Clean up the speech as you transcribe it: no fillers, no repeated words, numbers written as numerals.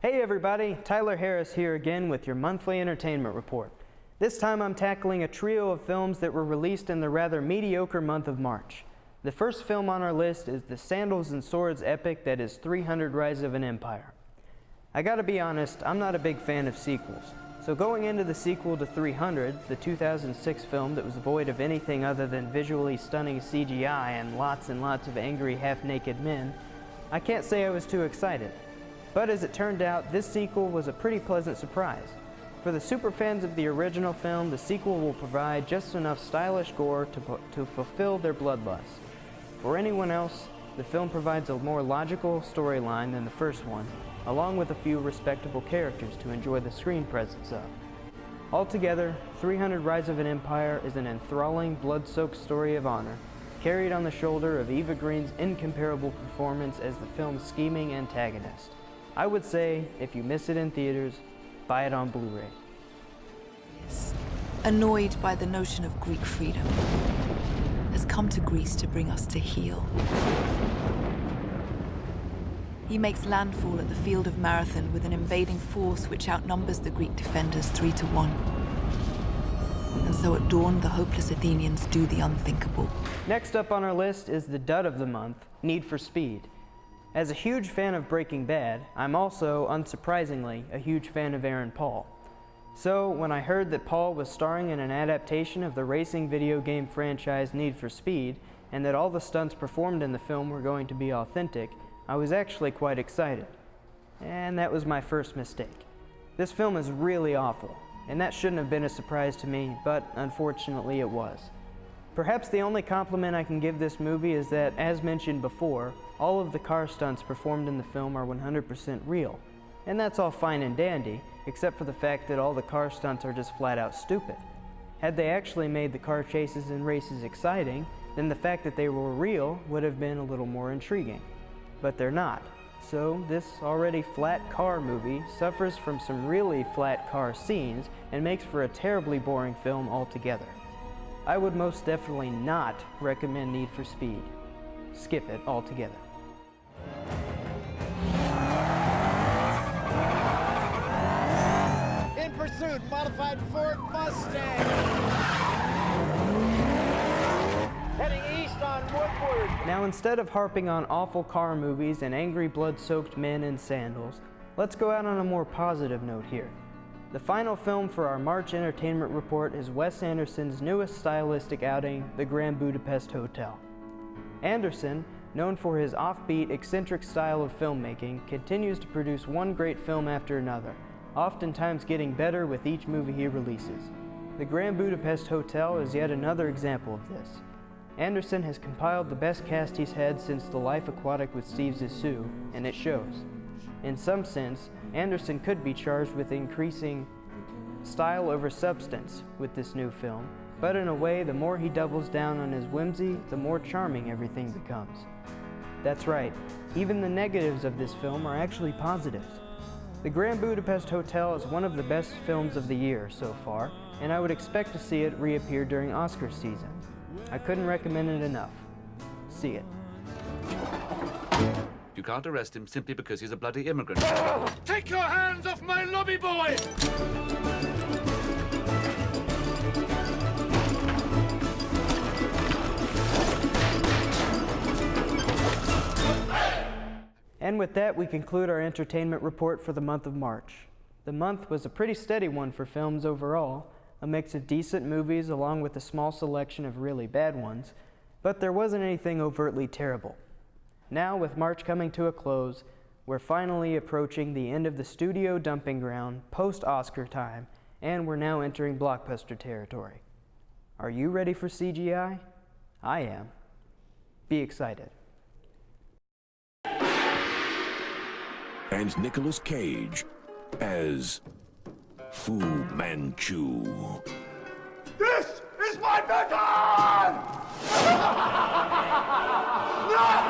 Hey everybody, Tyler Harris here again with your monthly entertainment report. This time I'm tackling a trio of films that were released in the rather mediocre month of March. The first film on our list is the Sandals and Swords epic that is 300 Rise of an Empire. I gotta be honest, I'm not a big fan of sequels. So going into the sequel to 300, the 2006 film that was void of anything other than visually stunning CGI and lots of angry half-naked men, I can't say I was too excited. But as it turned out, this sequel was a pretty pleasant surprise. For the superfans of the original film, the sequel will provide just enough stylish gore to fulfill their bloodlust. For anyone else, the film provides a more logical storyline than the first one, along with a few respectable characters to enjoy the screen presence of. Altogether, 300 Rise of an Empire is an enthralling, blood-soaked story of honor, carried on the shoulder of Eva Green's incomparable performance as the film's scheming antagonist. I would say, if you miss it in theaters, buy it on Blu-ray. Annoyed by the notion of Greek freedom, has come to Greece to bring us to heel. He makes landfall at the field of Marathon with an invading force which outnumbers the Greek defenders 3-1. And so at dawn, the hopeless Athenians do the unthinkable. Next up on our list is the dud of the month, Need for Speed. As a huge fan of Breaking Bad, I'm also, unsurprisingly, a huge fan of Aaron Paul. So, when I heard that Paul was starring in an adaptation of the racing video game franchise Need for Speed, and that all the stunts performed in the film were going to be authentic, I was actually quite excited. And that was my first mistake. This film is really awful, and that shouldn't have been a surprise to me, but unfortunately it was. Perhaps the only compliment I can give this movie is that, as mentioned before, all of the car stunts performed in the film are 100% real. And that's all fine and dandy, except for the fact that all the car stunts are just flat out stupid. Had they actually made the car chases and races exciting, then the fact that they were real would have been a little more intriguing. But they're not. So this already flat car movie suffers from some really flat car scenes and makes for a terribly boring film altogether. I would most definitely not recommend Need for Speed. Skip it altogether. In pursuit, modified Ford Mustang. Heading east on Woodward. Now instead of harping on awful car movies and angry blood-soaked men in sandals, let's go out on a more positive note here. The final film for our March entertainment report is Wes Anderson's newest stylistic outing, The Grand Budapest Hotel. Anderson, known for his offbeat, eccentric style of filmmaking, continues to produce one great film after another, oftentimes getting better with each movie he releases. The Grand Budapest Hotel is yet another example of this. Anderson has compiled the best cast he's had since The Life Aquatic with Steve Zissou, and it shows. In some sense, Anderson could be charged with increasing style over substance with this new film, but in a way, the more he doubles down on his whimsy, the more charming everything becomes. That's right, even the negatives of this film are actually positives. The Grand Budapest Hotel is one of the best films of the year so far, and I would expect to see it reappear during Oscar season. I couldn't recommend it enough. See it. You can't arrest him simply because he's a bloody immigrant. Take your hands off my lobby boy! And with that, we conclude our entertainment report for the month of March. The month was a pretty steady one for films overall, a mix of decent movies along with a small selection of really bad ones, but there wasn't anything overtly terrible. Now, with March coming to a close, we're finally approaching the end of the studio dumping ground, post-Oscar time, and we're now entering blockbuster territory. Are you ready for CGI? I am. Be excited. And Nicolas Cage as Fu Manchu. This is my vision! No!